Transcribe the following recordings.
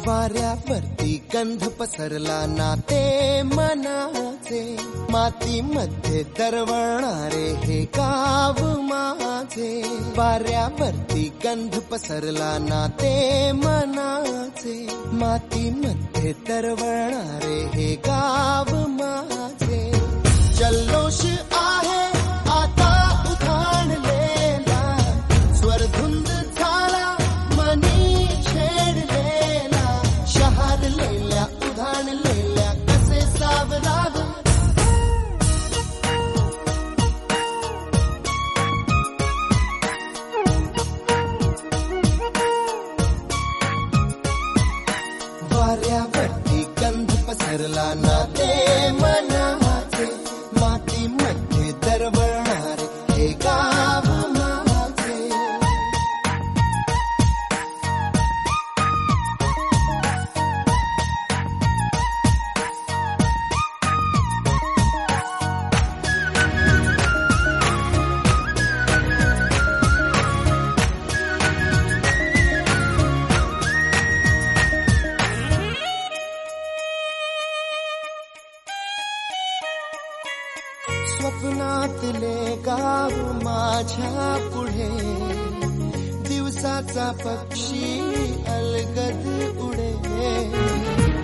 वाऱ्यावरती गंध पसरला ना ते मनाचे, मातीमध्ये दरवळणारे हे गाव माझे. वाऱ्यावरती गंध पसरला ना ते मनाचे, मातीमध्ये दरवळणारे हे गाव माझे. जल्लोष आहे आता उधाणलेला, स्वरधुंद झाला मनी छेडलेला. शहारलेल्या उधाणलेल्या कसे सावराव. वाऱ्यावरती गंध पसरला ना ते मनाचे, मातीमध्ये दरवळणारे हे गाव माझे. स्वप्नातले गाव माझ्या पुढे, दिवसाचा पक्षी अलगद उडे.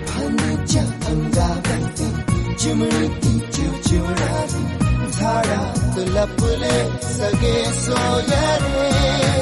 फांदीच्या अंगावरती चिमणीची चिवचिवणारी, झाडात लपले सगळे सोयरे.